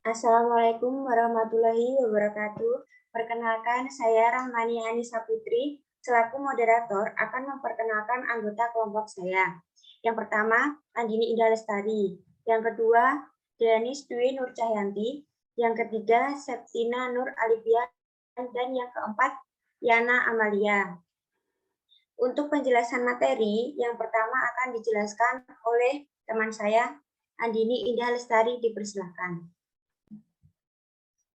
Assalamualaikum warahmatullahi wabarakatuh. Perkenalkan, saya Rahmani Anissa Putri, selaku moderator akan memperkenalkan anggota kelompok saya. Yang pertama, Andini Indah Lestari. Yang kedua, Denis Dwi Nur Cahyanti. Yang ketiga, Septina Nur Alibia. Dan yang keempat, Yana Amalia. Untuk penjelasan materi, yang pertama akan dijelaskan oleh teman saya, Andini Indah Lestari, dipersilakan.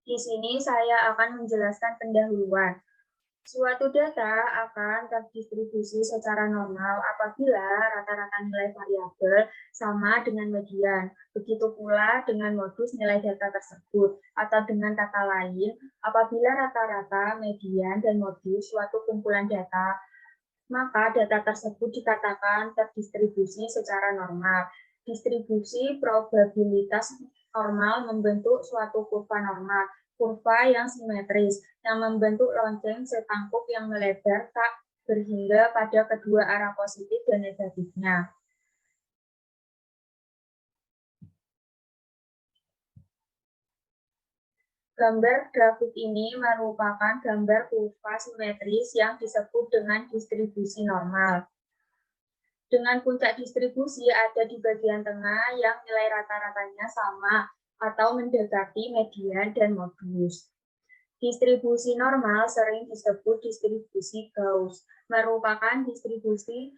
Di sini saya akan menjelaskan pendahuluan. Suatu data akan terdistribusi secara normal apabila rata-rata nilai variabel sama dengan median. Begitu pula dengan modus nilai data tersebut. Atau dengan kata lain, apabila rata-rata, median, dan modus suatu kumpulan data, maka data tersebut dikatakan terdistribusi secara normal. Distribusi probabilitas normal membentuk suatu kurva normal, kurva yang simetris, yang membentuk lonceng setangkup yang melebar tak berhingga pada kedua arah positif dan negatifnya. Gambar grafik ini merupakan gambar kurva simetris yang disebut dengan distribusi normal. Dengan puncak distribusi ada di bagian tengah yang nilai rata-ratanya sama atau mendekati median dan modus. Distribusi normal sering disebut distribusi Gauss, merupakan distribusi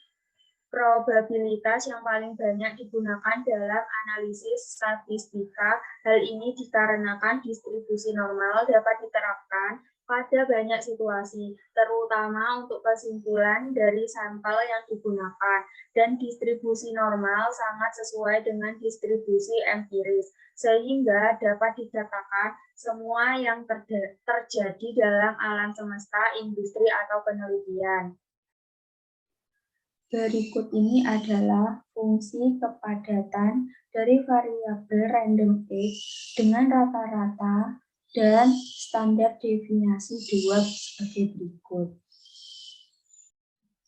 probabilitas yang paling banyak digunakan dalam analisis statistika. Hal ini dikarenakan distribusi normal dapat diterapkan pada banyak situasi, terutama untuk kesimpulan dari sampel yang digunakan, dan distribusi normal sangat sesuai dengan distribusi empiris, sehingga dapat dikatakan semua yang terjadi dalam alam semesta, industri, atau penelitian. Berikut ini adalah fungsi kepadatan dari variabel random X dengan rata-rata dan standar deviasi 2 sebagai berikut.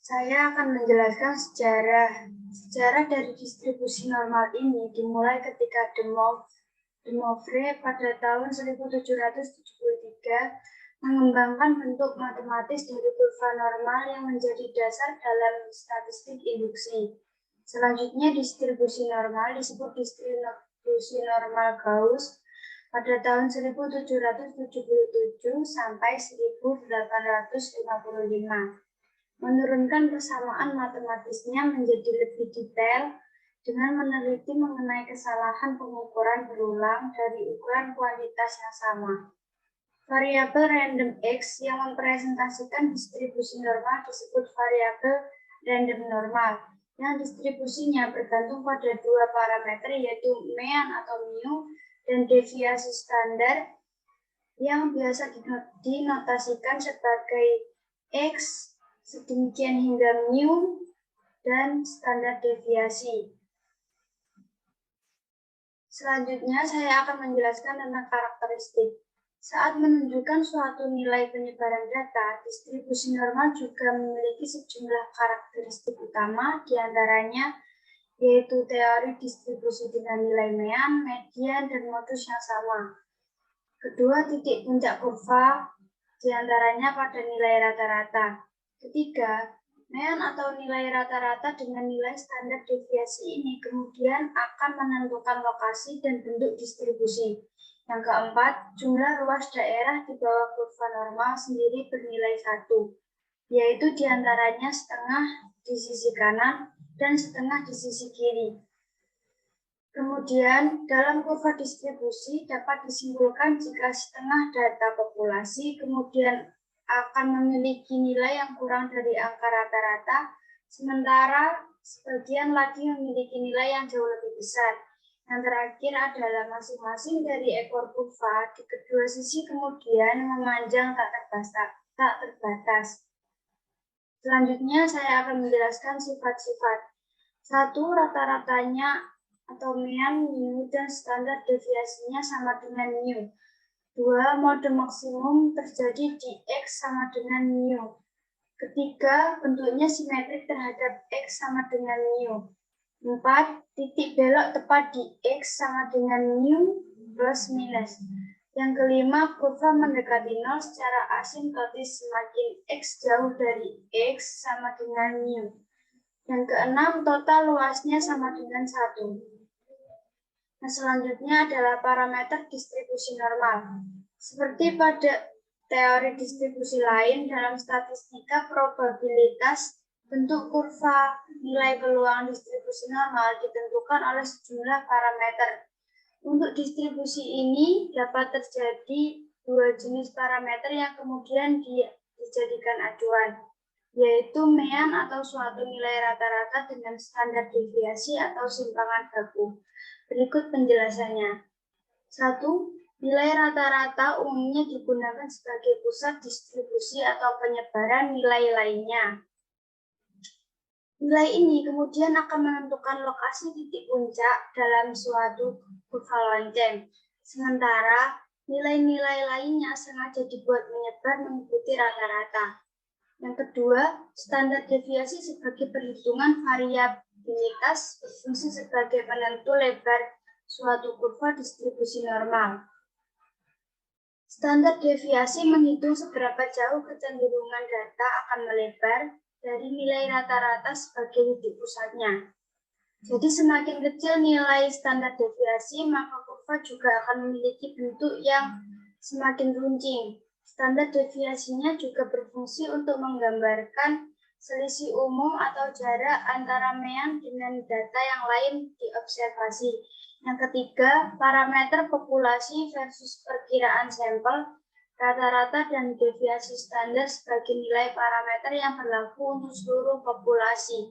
Saya akan menjelaskan sejarah dari distribusi normal ini dimulai ketika de Moivre pada tahun 1773 mengembangkan bentuk matematis dari kurva normal yang menjadi dasar dalam statistik induksi. Selanjutnya, distribusi normal disebut distribusi normal Gauss pada tahun 1777 sampai 1855. Menurunkan persamaan matematisnya menjadi lebih detail dengan meneliti mengenai kesalahan pengukuran berulang dari ukuran kuantitas yang sama. Variabel random X yang mempresentasikan distribusi normal disebut variabel random normal, yang distribusinya bergantung pada dua parameter yaitu mean atau mu dan deviasi standar yang biasa dinotasikan sebagai X sedemikian hingga mu dan standar deviasi. Selanjutnya saya akan menjelaskan tentang karakteristik. Saat menunjukkan suatu nilai penyebaran data, distribusi normal juga memiliki sejumlah karakteristik utama, diantaranya yaitu teori distribusi dengan nilai mean, median, dan modus yang sama. Kedua, titik puncak kurva, diantaranya pada nilai rata-rata. Ketiga, mean atau nilai rata-rata dengan nilai standar deviasi ini kemudian akan menentukan lokasi dan bentuk distribusi. Yang keempat, jumlah ruas daerah di bawah kurva normal sendiri bernilai 1, yaitu diantaranya setengah di sisi kanan dan setengah di sisi kiri. Kemudian, dalam kurva distribusi dapat disimpulkan jika setengah data populasi kemudian akan memiliki nilai yang kurang dari angka rata-rata, sementara sebagian lagi memiliki nilai yang jauh lebih besar. Yang terakhir adalah masing-masing dari ekor kurva di kedua sisi kemudian memanjang tak terbatas. Selanjutnya saya akan menjelaskan sifat-sifat. 1. Rata-ratanya atau mean, mu, dan standar deviasinya sama dengan mu. 2. Mode maksimum terjadi di X sama dengan mu. Ketiga, bentuknya simetrik terhadap X sama dengan mu. 4. Titik belok tepat di X sama dengan mu. plus minus. Yang kelima, kurva mendekati 0 secara asimptotis semakin X jauh dari X sama dengan mu. Yang keenam, total luasnya sama dengan 1. Nah, selanjutnya adalah parameter distribusi normal. Seperti pada teori distribusi lain, dalam statistika probabilitas bentuk kurva nilai peluang distribusi normal ditentukan oleh sejumlah parameter. Untuk distribusi ini dapat terjadi dua jenis parameter yang kemudian dijadikan acuan, yaitu mean atau suatu nilai rata-rata dengan standar deviasi atau simpangan baku. Berikut penjelasannya. 1. Nilai rata-rata umumnya digunakan sebagai pusat distribusi atau penyebaran nilai lainnya. Nilai ini kemudian akan menentukan lokasi titik puncak dalam suatu kurva lonceng. Sementara nilai-nilai lainnya sengaja dibuat menyebar mengikuti rata-rata. Yang kedua, standar deviasi sebagai perhitungan variabilitas berfungsi sebagai penentu lebar suatu kurva distribusi normal. Standar deviasi menghitung seberapa jauh kecenderungan data akan melebar dari nilai rata-rata sebagai titik pusatnya. Jadi semakin kecil nilai standar deviasi, maka kurva juga akan memiliki bentuk yang semakin runcing. Standar deviasinya juga berfungsi untuk menggambarkan selisih umum atau jarak antara mean dengan data yang lain diobservasi. Yang ketiga, parameter populasi versus perkiraan sampel, rata-rata dan deviasi standar sebagai nilai parameter yang berlaku untuk seluruh populasi.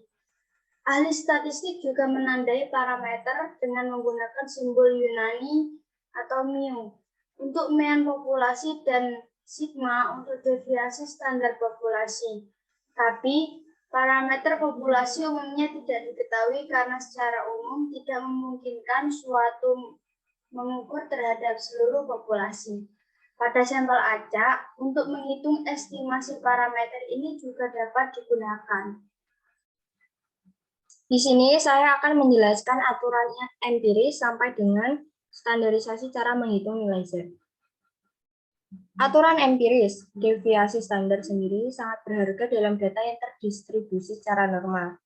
Ahli statistik juga menandai parameter dengan menggunakan simbol Yunani atau mu untuk mean populasi dan sigma untuk deviasi standar populasi. Tapi parameter populasi umumnya tidak diketahui karena secara umum tidak memungkinkan suatu mengukur terhadap seluruh populasi. Pada sampel acak, untuk menghitung estimasi parameter ini juga dapat digunakan. Di sini saya akan menjelaskan aturan empiris sampai dengan standarisasi cara menghitung nilai Z. Aturan empiris, deviasi standar sendiri sangat berharga dalam data yang terdistribusi secara normal.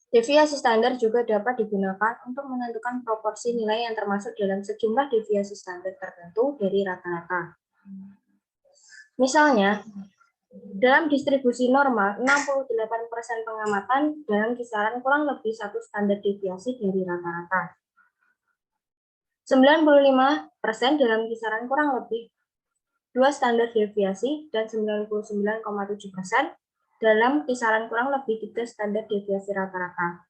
Deviasi standar juga dapat digunakan untuk menentukan proporsi nilai yang termasuk dalam sejumlah deviasi standar tertentu dari rata-rata. Misalnya, dalam distribusi normal, 68% pengamatan dalam kisaran kurang lebih satu standar deviasi dari rata-rata. 95% dalam kisaran kurang lebih 2 standar deviasi dan 99,7% dalam kisaran kurang lebih 3 standar deviasi rata-rata.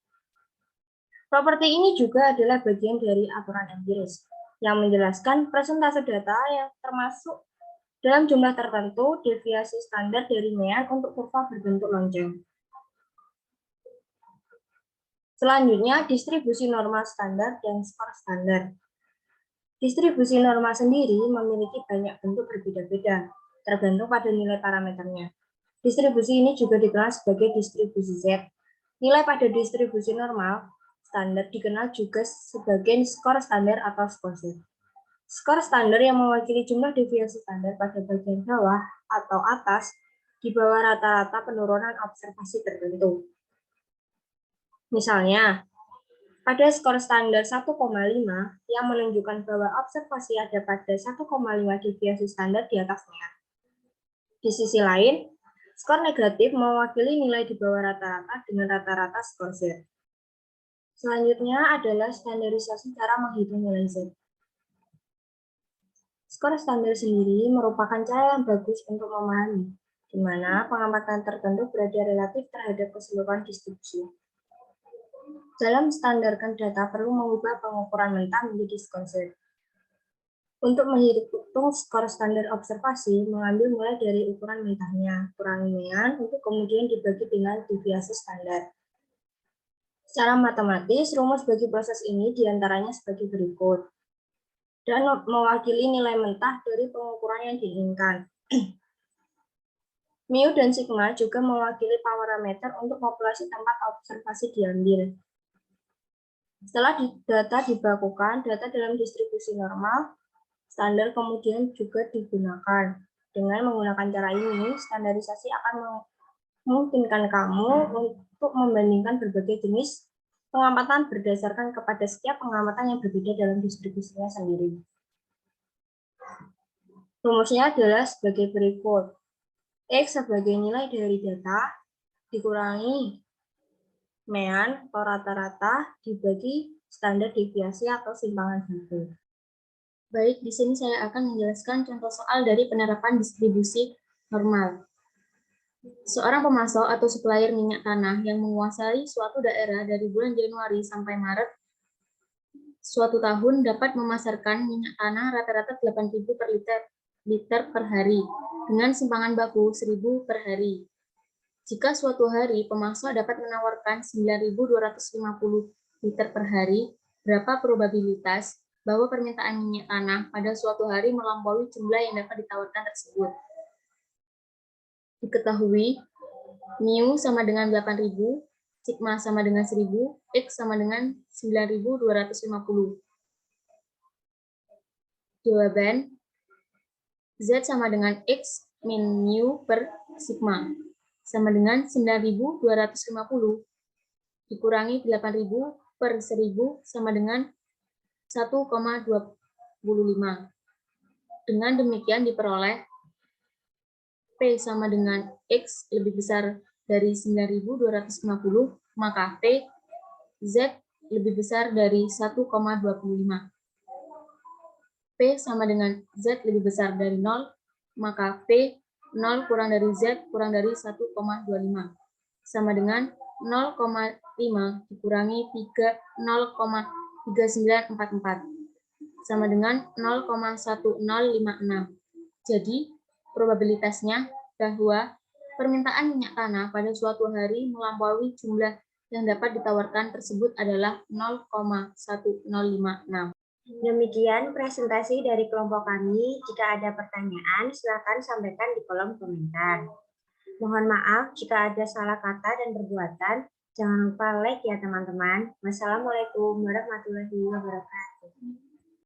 Properti ini juga adalah bagian dari aturan empiris yang menjelaskan persentase data yang termasuk dalam jumlah tertentu deviasi standar dari mean untuk kurva berbentuk lonceng. Selanjutnya, distribusi normal standar dan skor standar. Distribusi normal sendiri memiliki banyak bentuk berbeda-beda, tergantung pada nilai parameternya. Distribusi ini juga dikenal sebagai distribusi Z. Nilai pada distribusi normal standar dikenal juga sebagai skor standar atau skor Z. Skor standar yang mewakili jumlah deviasi standar pada bagian bawah atau atas di bawah rata-rata penurunan observasi tertentu. Misalnya, pada skor standar 1,5 yang menunjukkan bahwa observasi ada pada 1,5 deviasi standar di atasnya. Di sisi lain, skor negatif mewakili nilai di bawah rata-rata dengan rata-rata skor Z. Selanjutnya adalah standarisasi cara menghitung nilai Z. Skor standar sendiri merupakan cara yang bagus untuk memahami di mana pengamatan tertentu berada relatif terhadap keseluruhan distribusi. Dalam standarkan data perlu mengubah pengukuran mentah menjadi skor Z. Untuk menghitung skor standar observasi, mengambil mulai dari ukuran mentahnya, kurangi mean, untuk kemudian dibagi dengan deviasi standar. Secara matematis, rumus bagi proses ini diantaranya sebagai berikut. Dan mewakili nilai mentah dari pengukuran yang diinginkan. Mu dan sigma juga mewakili parameter untuk populasi tempat observasi diambil. Setelah data dibakukan, data dalam distribusi normal, standar kemudian juga digunakan. Dengan menggunakan cara ini, standarisasi akan memungkinkan kamu untuk membandingkan berbagai jenis pengamatan berdasarkan kepada setiap pengamatan yang berbeda dalam distribusinya sendiri. Rumusnya adalah sebagai berikut. X sebagai nilai dari data dikurangi mean atau rata-rata dibagi standar deviasi atau simpangan baku. Baik, di sini saya akan menjelaskan contoh soal dari penerapan distribusi normal. Seorang pemasok atau supplier minyak tanah yang menguasai suatu daerah dari bulan Januari sampai Maret suatu tahun dapat memasarkan minyak tanah rata-rata 8.000 per liter per hari dengan simpangan baku 1.000 per hari. Jika suatu hari pemasok dapat menawarkan 9.250 liter per hari, berapa probabilitas bahwa permintaan minyak tanah pada suatu hari melampaui jumlah yang dapat ditawarkan tersebut? Diketahui, mu sama dengan 8.000, sigma sama dengan 1.000, x sama dengan 9.250. Jawaban, Z sama dengan X min mu per sigma, sama dengan 9.250 dikurangi 8.000 per 1.000 sama dengan 1,25. Dengan demikian diperoleh P sama dengan X lebih besar dari 9.250, maka P Z lebih besar dari 1,25. P sama dengan Z lebih besar dari 0, maka P 0 kurang dari Z kurang dari 1,25. Sama dengan 0,5 dikurangi 0,3944. Sama dengan 0,1056. Jadi, probabilitasnya bahwa permintaan minyak tanah pada suatu hari melampaui jumlah yang dapat ditawarkan tersebut adalah 0,1056. Demikian presentasi dari kelompok kami. Jika ada pertanyaan, silakan sampaikan di kolom komentar. Mohon maaf jika ada salah kata dan perbuatan. Jangan lupa like ya teman-teman. Wassalamualaikum warahmatullahi wabarakatuh.